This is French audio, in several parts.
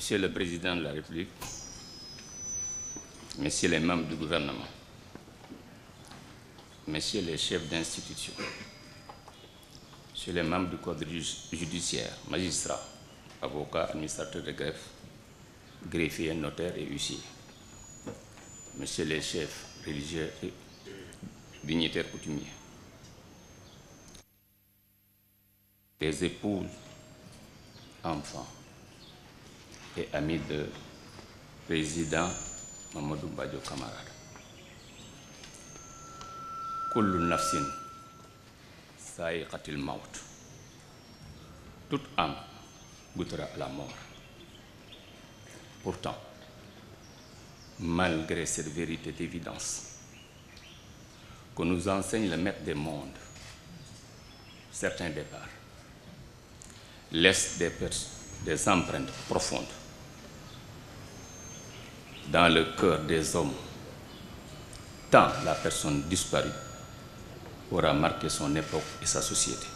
Monsieur le Président de la République, Messieurs les membres du gouvernement, Messieurs les chefs d'institution, Messieurs les membres du Code judiciaire, magistrats, avocats, administrateurs de greffe, greffiers, notaires et huissiers, Messieurs les chefs religieux et dignitaires coutumiers, les épouses, enfants et amis de président Mamadou Badio Camara. Kullu nafsin sa'iqatil maut. Toute âme goûtera à la mort. Pourtant, malgré cette vérité d'évidence que nous enseigne le maître des mondes, certains départs laissent des empreintes profondes dans le cœur des hommes, tant la personne disparue aura marqué son époque et sa société.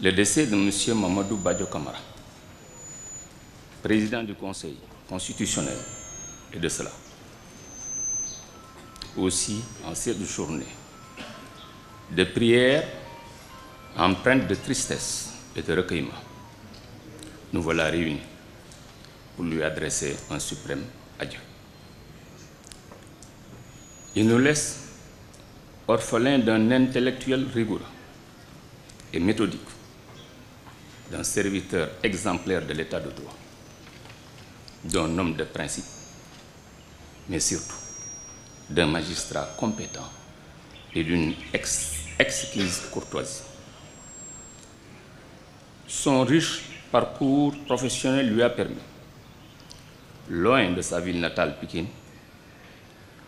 Le décès de M. Mamadou Badio Camara, président du Conseil constitutionnel, et de cela. Aussi, en cette journée de prière empreinte de tristesse et de recueillement, nous voilà réunis pour lui adresser un suprême adieu. Il nous laisse orphelins d'un intellectuel rigoureux et méthodique, d'un serviteur exemplaire de l'état de droit, d'un homme de principe, mais surtout d'un magistrat compétent et d'une exquise courtoisie. Son riche parcours professionnel lui a permis, loin de sa ville natale Pikine,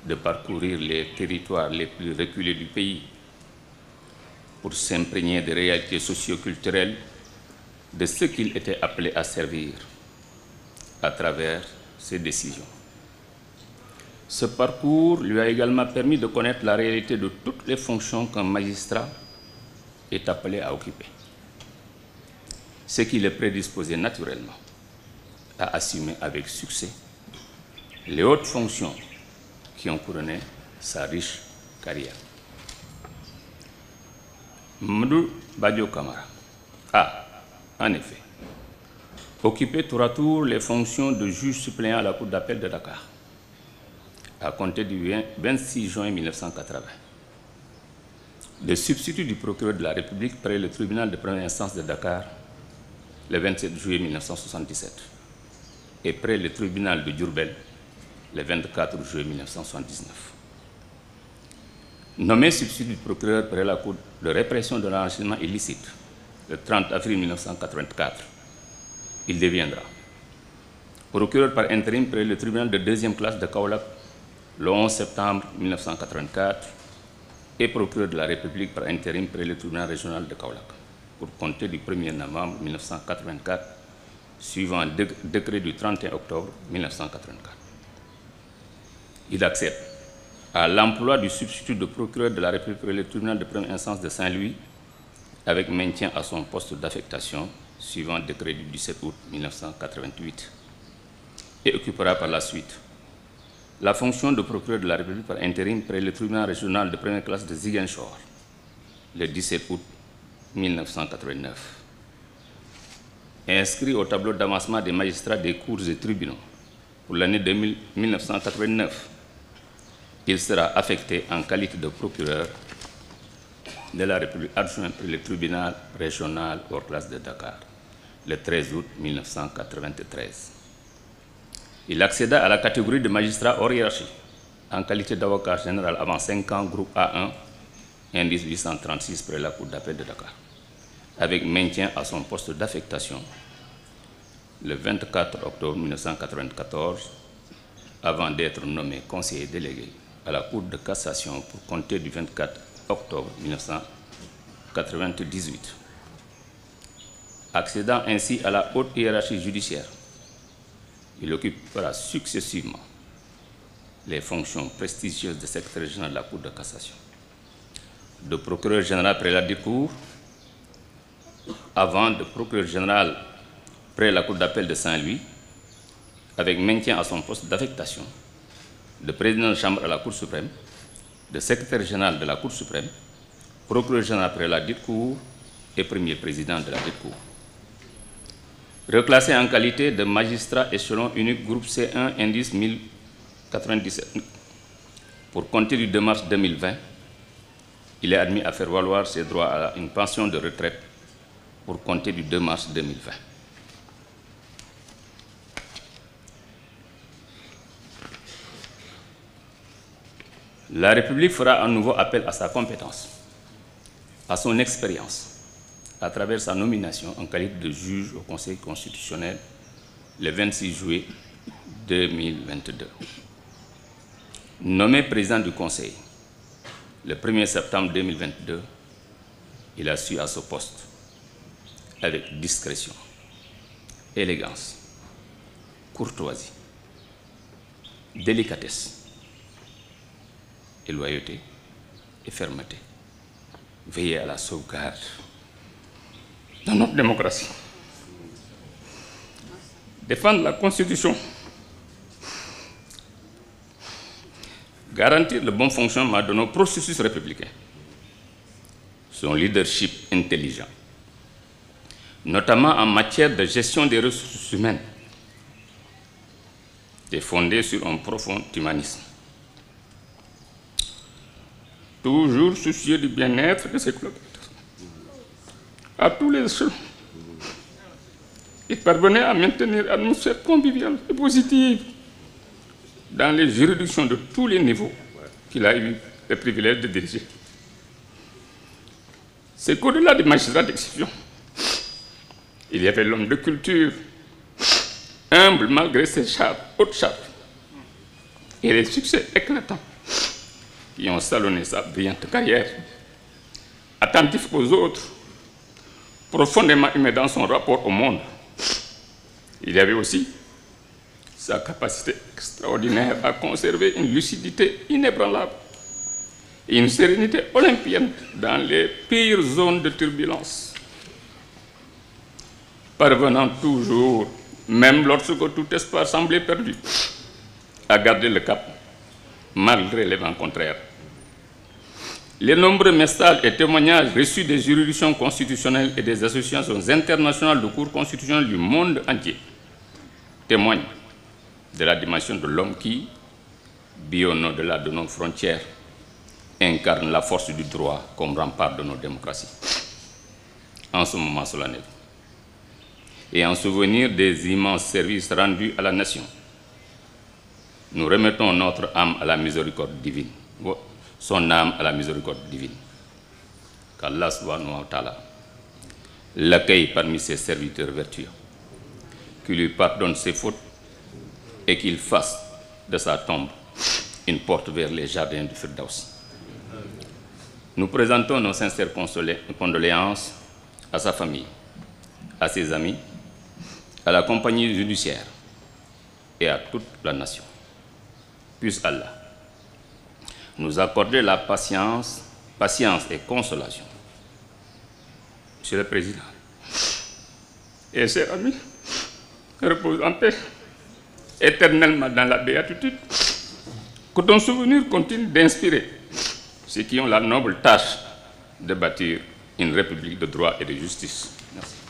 de parcourir les territoires les plus reculés du pays pour s'imprégner des réalités socio-culturelles de ce qu'il était appelé à servir à travers ses décisions. Ce parcours lui a également permis de connaître la réalité de toutes les fonctions qu'un magistrat est appelé à occuper, ce qui le prédisposait naturellement à assumer avec succès les hautes fonctions qui ont couronné sa riche carrière. Mamadou Badio Camara a, en effet, occupé tour à tour les fonctions de juge suppléant à la Cour d'appel de Dakar, à compter du 26 juin 1980, de substitut du procureur de la République près le tribunal de première instance de Dakar le 27 juillet 1977 et près le tribunal de Diourbel le 24 juillet 1979. Nommé substitut du procureur près la Cour de répression de l'enrichissement illicite le 30 avril 1984, il deviendra procureur par intérim près le tribunal de deuxième classe de Kaolack le 11 septembre 1984 et procureur de la République par intérim près le tribunal régional de Kaolack pour compter du 1er novembre 1984, suivant un décret du 31 octobre 1984. Il accède à l'emploi du substitut de procureur de la République près le tribunal de première instance de Saint-Louis avec maintien à son poste d'affectation suivant le décret du 17 août 1988 et occupera par la suite la fonction de procureur de la République par intérim près le tribunal régional de première classe de Ziguinchor le 17 août 1989. Inscrit au tableau d'avancement des magistrats des cours et tribunaux pour l'année 1989, il sera affecté en qualité de procureur de la République adjoint pour le tribunal régional hors classe de Dakar le 13 août 1993. Il accéda à la catégorie de magistrat hors hiérarchie en qualité d'avocat général avant 5 ans, groupe A1, indice 836 près la Cour d'appel de Dakar, avec maintien à son poste d'affectation le 24 octobre 1994, avant d'être nommé conseiller délégué à la Cour de cassation pour compter du 24 octobre 1998. Accédant ainsi à la haute hiérarchie judiciaire, il occupera successivement les fonctions prestigieuses de secrétaire général de la Cour de cassation, de procureur général près la Cour, avant de procureur général près la Cour d'appel de Saint-Louis, avec maintien à son poste d'affectation de président de chambre à la Cour suprême, de secrétaire général de la Cour suprême, procureur général près la dite Cour et premier président de la dite Cour. Reclassé en qualité de magistrat échelon unique groupe C1 indice 1097 pour compter du 2 mars 2020, il est admis à faire valoir ses droits à une pension de retraite pour compter du 2 mars 2020. La République fera à nouveau appel à sa compétence, à son expérience, à travers sa nomination en qualité de juge au Conseil constitutionnel le 26 juillet 2022. Nommé président du Conseil le 1er septembre 2022, il a su à ce poste avec discrétion, élégance, courtoisie, délicatesse, et loyauté et fermeté, veiller à la sauvegarde de notre démocratie, défendre la Constitution, garantir le bon fonctionnement de nos processus républicains, son leadership intelligent, notamment en matière de gestion des ressources humaines, est fondé sur un profond humanisme. Toujours soucieux du bien-être de ses collaborateurs, à tous les échelons, il parvenait à maintenir une atmosphère conviviale et positive dans les juridictions de tous les niveaux qu'il a eu le privilège de diriger. C'est qu'au-delà des magistrats d'exception, il y avait l'homme de culture, humble malgré ses hautes charges, et les succès éclatants qui ont salonné sa brillante carrière, attentif aux autres, profondément humain dans son rapport au monde. Il y avait aussi sa capacité extraordinaire à conserver une lucidité inébranlable et une sérénité olympienne dans les pires zones de turbulence, parvenant toujours, même lorsque tout espoir semblait perdu, à garder le cap malgré les vents contraires. Les nombreux messages et témoignages reçus des juridictions constitutionnelles et des associations internationales de cours constitutionnels du monde entier témoignent de la dimension de l'homme qui, bien au-delà de nos frontières, incarne la force du droit comme rempart de nos démocraties. En ce moment solennel, et en souvenir des immenses services rendus à la nation, nous remettons notre âme à la miséricorde divine, son âme à la miséricorde divine. Qu'Allah subhanahu wa ta'ala l'accueille parmi ses serviteurs vertueux, qu'il lui pardonne ses fautes et qu'il fasse de sa tombe une porte vers les jardins du Firdaus. Nous présentons nos sincères condoléances à sa famille, à ses amis, à la compagnie judiciaire et à toute la nation. Puisse Allah nous accorder la patience et consolation. Monsieur le Président et chers amis, repose en paix éternellement dans la béatitude, que ton souvenir continue d'inspirer ceux qui ont la noble tâche de bâtir une république de droit et de justice. Merci.